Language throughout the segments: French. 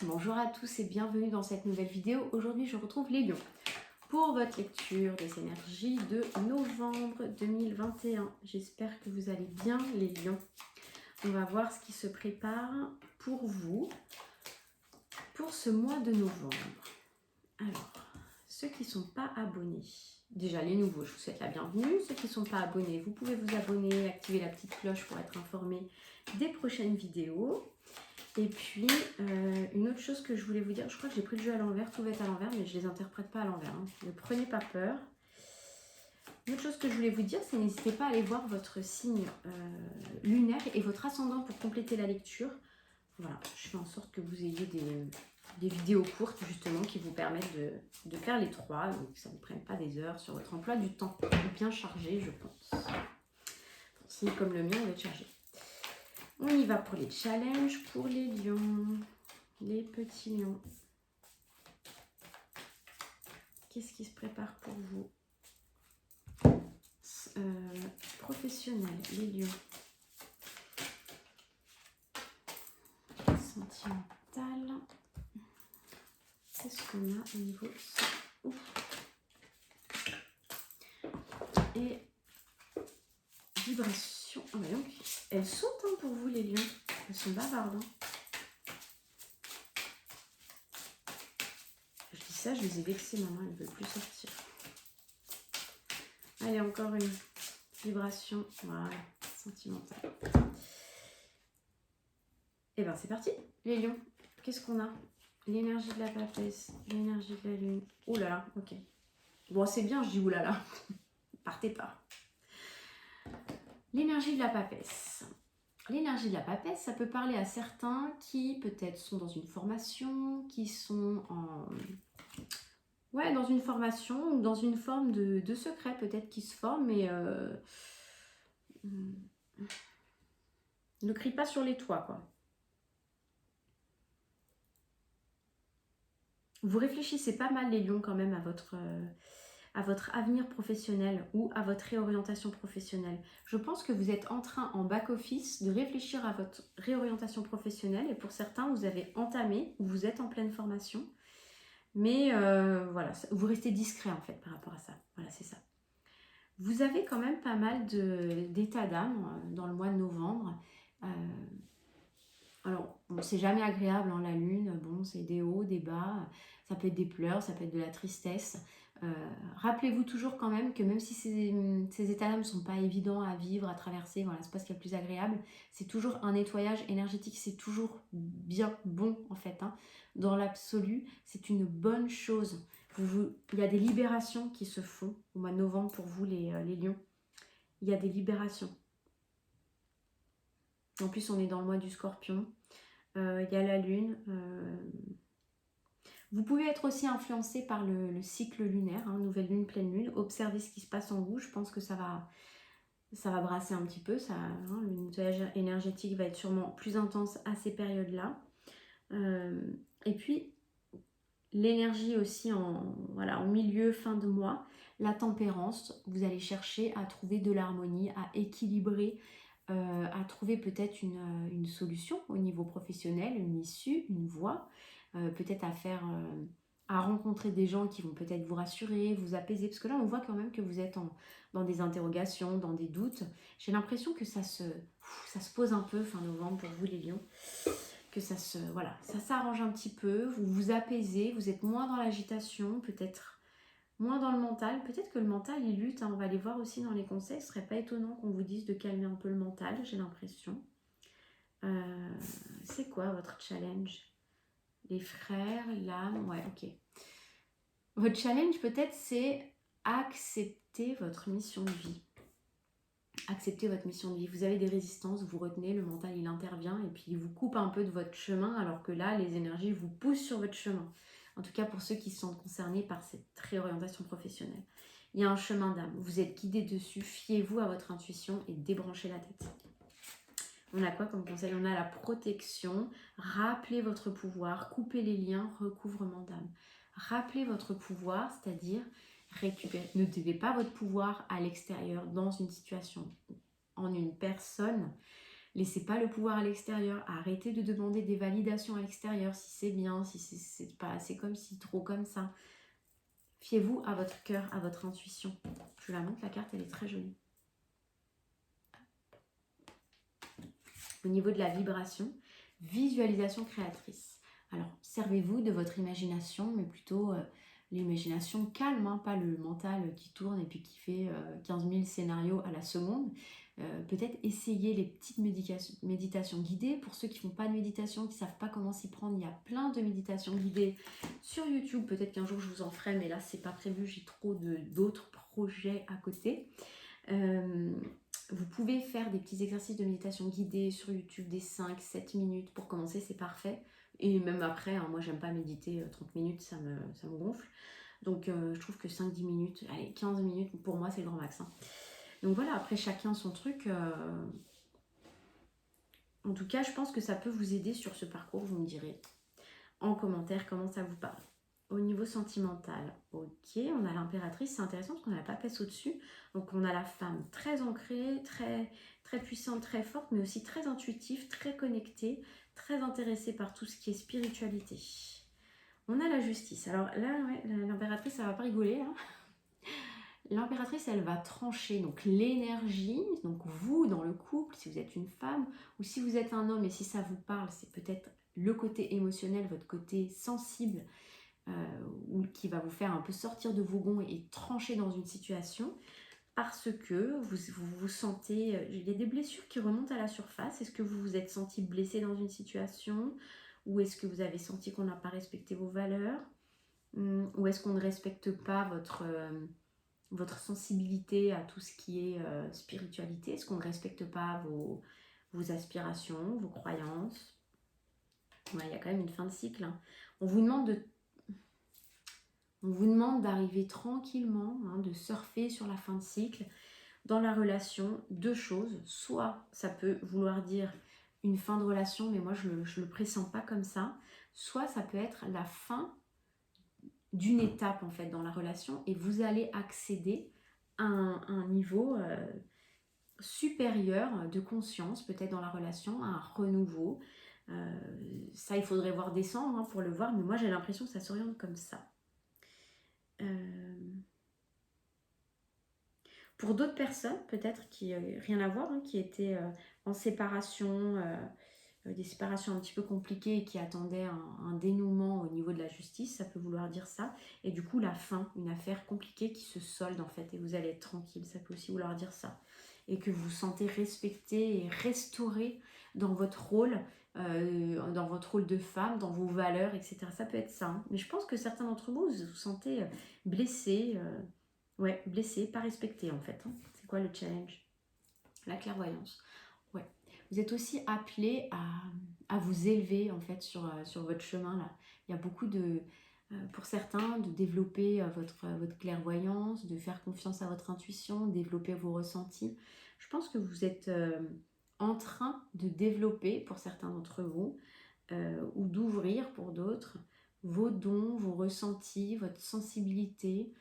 Bonjour à tous et bienvenue dans cette nouvelle vidéo. Aujourd'hui, je retrouve les lions pour votre lecture des énergies de novembre 2021. J'espère que vous allez bien, les lions. On va voir ce qui se prépare pour vous pour ce mois de novembre. Alors, ceux qui ne sont pas abonnés, déjà les nouveaux, je vous souhaite la bienvenue. Ceux qui ne sont pas abonnés, vous pouvez vous abonner, activer la petite cloche pour être informé des prochaines vidéos. Et puis, une autre chose que je voulais vous dire, je crois que j'ai pris le jeu à l'envers, tout va être à l'envers, mais je ne les interprète pas à l'envers. Hein. Ne prenez pas peur. Une autre chose que je voulais vous dire, c'est n'hésitez pas à aller voir votre signe lunaire et votre ascendant pour compléter la lecture. Voilà, je fais en sorte que vous ayez des vidéos courtes, justement, qui vous permettent de faire les trois, donc ça ne prenne pas des heures sur votre emploi du temps. Bien chargé, je pense. Un signe comme le mien, on va être chargé. On y va pour les challenges, pour les lions, les petits lions. Qu'est-ce qui se prépare pour vous? Professionnel, les lions. Sentimental. Qu'est-ce qu'on a au niveau et vibration. Ah bah donc, elles sautent hein, pour vous les lions. Elles sont bavardes. Hein. Je dis ça, je les ai vexées maintenant, elles ne veulent plus sortir. Allez, encore une vibration. Voilà, sentimentale. Et bien c'est parti, les lions. Qu'est-ce qu'on a? L'énergie de la papesse, l'énergie de la lune. Ouh là là, ok. Bon, c'est bien, je dis ouh là là. Partez pas. L'énergie de la papesse. L'énergie de la papesse, ça peut parler à certains qui peut-être sont dans une formation, qui sont en... Ouais, dans une formation ou dans une forme de secret peut-être qui se forme, mais ne crie pas sur les toits, quoi. Vous réfléchissez pas mal les lions quand même à votre avenir professionnel ou à votre réorientation professionnelle. Je pense que vous êtes en train, en back-office, de réfléchir à votre réorientation professionnelle et pour certains, vous avez entamé ou vous êtes en pleine formation. Mais voilà, vous restez discret en fait par rapport à ça. Voilà, c'est ça. Vous avez quand même pas mal d'états d'âme dans le mois de novembre. Alors, bon, c'est jamais agréable, hein, la lune, bon, c'est des hauts, des bas, ça peut être des pleurs, ça peut être de la tristesse. Rappelez-vous toujours quand même que même si ces états d'âme ne sont pas évidents à vivre, à traverser, voilà, c'est pas ce qui est le plus agréable, c'est toujours un nettoyage énergétique, c'est toujours bien bon en fait. Hein. Dans l'absolu, c'est une bonne chose. Il y a des libérations qui se font au mois de novembre pour vous les lions. Il y a des libérations. En plus, on est dans le mois du scorpion. Il y a la lune. Vous pouvez être aussi influencé par le cycle lunaire, hein, nouvelle lune, pleine lune. Observez ce qui se passe en vous. Je pense que ça va brasser un petit peu. Hein, le nettoyage énergétique va être sûrement plus intense à ces périodes-là. Et puis, l'énergie aussi en milieu, fin de mois. La tempérance, vous allez chercher à trouver de l'harmonie, à équilibrer, à trouver peut-être une solution au niveau professionnel, une issue, une voie, peut-être à rencontrer des gens qui vont peut-être vous rassurer, vous apaiser, parce que là on voit quand même que vous êtes dans des interrogations, dans des doutes. J'ai l'impression que ça se pose un peu fin novembre pour vous les lions, que ça s'arrange un petit peu, vous vous apaisez, vous êtes moins dans l'agitation, peut-être moins dans le mental. Peut-être que le mental, il lutte. Hein. On va aller voir aussi dans les conseils. Ce serait pas étonnant qu'on vous dise de calmer un peu le mental, j'ai l'impression. C'est quoi votre challenge? Les frères, l'âme, ouais, ok. Votre challenge, peut-être, c'est accepter votre mission de vie. Accepter votre mission de vie. Vous avez des résistances, vous retenez, le mental, il intervient et puis il vous coupe un peu de votre chemin, alors que là, les énergies vous poussent sur votre chemin. En tout cas, pour ceux qui sont concernés par cette réorientation professionnelle. Il y a un chemin d'âme. Vous êtes guidé dessus. Fiez-vous à votre intuition et débranchez la tête. On a quoi comme conseil? On a la protection. Rappelez votre pouvoir. Coupez les liens. Recouvrement d'âme. Rappelez votre pouvoir, c'est-à-dire récupérer. Ne devez pas votre pouvoir à l'extérieur, dans une situation, en une personne. Laissez pas le pouvoir à l'extérieur. Arrêtez de demander des validations à l'extérieur, si c'est bien, si c'est pas assez comme ci, trop comme ça. Fiez-vous à votre cœur, à votre intuition. Je vous la montre, la carte, elle est très jolie. Au niveau de la vibration, visualisation créatrice. Alors, servez-vous de votre imagination, mais plutôt l'imagination calme, hein, pas le mental qui tourne et puis qui fait 15 000 scénarios à la seconde. Peut-être essayer les petites méditations guidées. Pour ceux qui ne font pas de méditation, qui ne savent pas comment s'y prendre, il y a plein de méditations guidées sur YouTube. Peut-être qu'un jour je vous en ferai, mais là c'est pas prévu, j'ai trop d'autres projets à côté. Vous pouvez faire des petits exercices de méditation guidée sur YouTube, des 5-7 minutes pour commencer, c'est parfait. Et même après, hein, moi j'aime pas méditer 30 minutes, ça me gonfle. Donc je trouve que 5-10 minutes, allez 15 minutes, pour moi c'est le grand max. Hein. Donc voilà, après chacun son truc. En tout cas, je pense que ça peut vous aider sur ce parcours, vous me direz en commentaire comment ça vous parle. Au niveau sentimental, ok, on a l'impératrice, c'est intéressant parce qu'on a la papesse au-dessus. Donc on a la femme très ancrée, très puissante, très forte, mais aussi très intuitive, très connectée, très intéressée par tout ce qui est spiritualité. On a la justice. Alors là, ouais, l'impératrice, ça va pas rigoler. Hein. L'impératrice, elle va trancher donc l'énergie, donc vous dans le couple, si vous êtes une femme, ou si vous êtes un homme, et si ça vous parle, c'est peut-être le côté émotionnel, votre côté sensible, ou qui va vous faire un peu sortir de vos gonds et trancher dans une situation, parce que vous sentez, il y a des blessures qui remontent à la surface. Est-ce que vous vous êtes senti blessé dans une situation, ou est-ce que vous avez senti qu'on n'a pas respecté vos valeurs, ou est-ce qu'on ne respecte pas votre sensibilité à tout ce qui est spiritualité? Est-ce qu'on ne respecte pas vos aspirations, vos croyances? Ouais, il y a quand même une fin de cycle. Hein. On vous demande d'arriver tranquillement, hein, de surfer sur la fin de cycle. Dans la relation, deux choses. Soit ça peut vouloir dire une fin de relation, mais moi je le pressens pas comme ça. Soit ça peut être la fin d'une étape en fait dans la relation et vous allez accéder à un niveau supérieur de conscience, peut-être dans la relation, à un renouveau. Ça, il faudrait voir descendre hein, pour le voir, mais moi j'ai l'impression que ça s'oriente comme ça. Pour d'autres personnes, peut-être qui rien à voir, hein, qui étaient en séparation, des séparations un petit peu compliquées et qui attendaient un dénouement au niveau de la justice, ça peut vouloir dire ça. Et du coup, la fin, une affaire compliquée qui se solde en fait, et vous allez être tranquille, ça peut aussi vouloir dire ça. Et que vous vous sentez respecté et restauré dans votre rôle de femme, dans vos valeurs, etc. Ça peut être ça. Hein. Mais je pense que certains d'entre vous, vous vous sentez blessés. Ouais, blessé, pas respecté en fait. Hein. C'est quoi le challenge? La clairvoyance. Ouais. Vous êtes aussi appelé à vous élever en fait sur votre chemin là. Il y a beaucoup de, pour certains, de développer votre clairvoyance, de faire confiance à votre intuition, développer vos ressentis. Je pense que vous êtes en train de développer pour certains d'entre vous ou d'ouvrir pour d'autres vos dons, vos ressentis, votre sensibilité.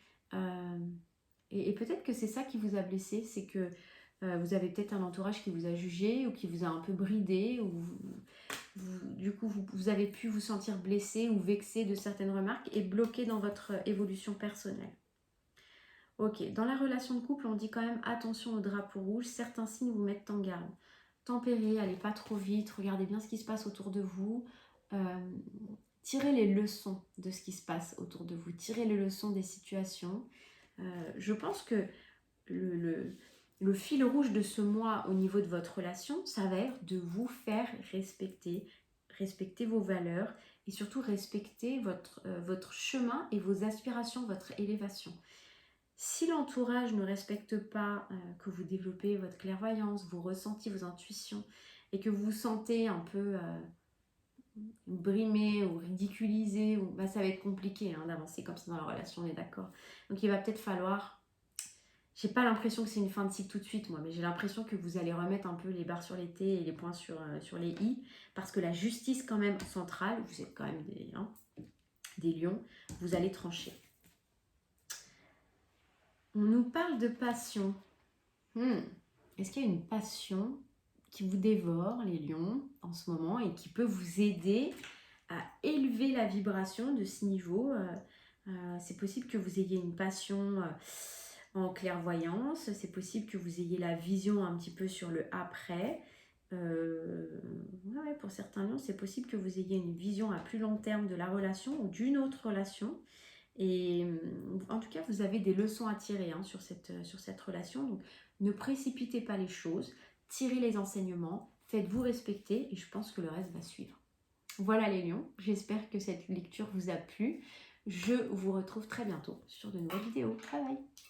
Et peut-être que c'est ça qui vous a blessé, c'est que vous avez peut-être un entourage qui vous a jugé ou qui vous a un peu bridé, ou du coup vous avez pu vous sentir blessé ou vexé de certaines remarques et bloqué dans votre évolution personnelle. Ok, dans la relation de couple, on dit quand même attention au drapeau rouge, certains signes vous mettent en garde. Tempérez, allez pas trop vite, regardez bien ce qui se passe autour de vous. Tirez les leçons de ce qui se passe autour de vous, tirez les leçons des situations. Je pense que le fil rouge de ce mois au niveau de votre relation, ça va être de vous faire respecter vos valeurs et surtout respecter votre chemin et vos aspirations, votre élévation. Si l'entourage ne respecte pas que vous développez votre clairvoyance, vos ressentis, vos intuitions et que vous vous sentez un peu brimé ou ridiculisé, bah, ça va être compliqué hein, d'avancer comme ça dans la relation, on est d'accord. Donc il va peut-être falloir, j'ai pas l'impression que c'est une fin de cycle tout de suite moi, mais j'ai l'impression que vous allez remettre un peu les barres sur les T et les points sur les I, parce que la justice quand même centrale, vous êtes quand même des lions, vous allez trancher. On nous parle de passion. Est-ce qu'il y a une passion qui vous dévore, les lions, en ce moment, et qui peut vous aider à élever la vibration de ce niveau. C'est possible que vous ayez une passion en clairvoyance, c'est possible que vous ayez la vision un petit peu sur le après. Ouais, pour certains lions, c'est possible que vous ayez une vision à plus long terme de la relation ou d'une autre relation. Et en tout cas, vous avez des leçons à tirer hein, sur cette relation. Donc, ne précipitez pas les choses, tirez les enseignements, faites-vous respecter et je pense que le reste va suivre. Voilà les lions, j'espère que cette lecture vous a plu. Je vous retrouve très bientôt sur de nouvelles vidéos. Bye bye!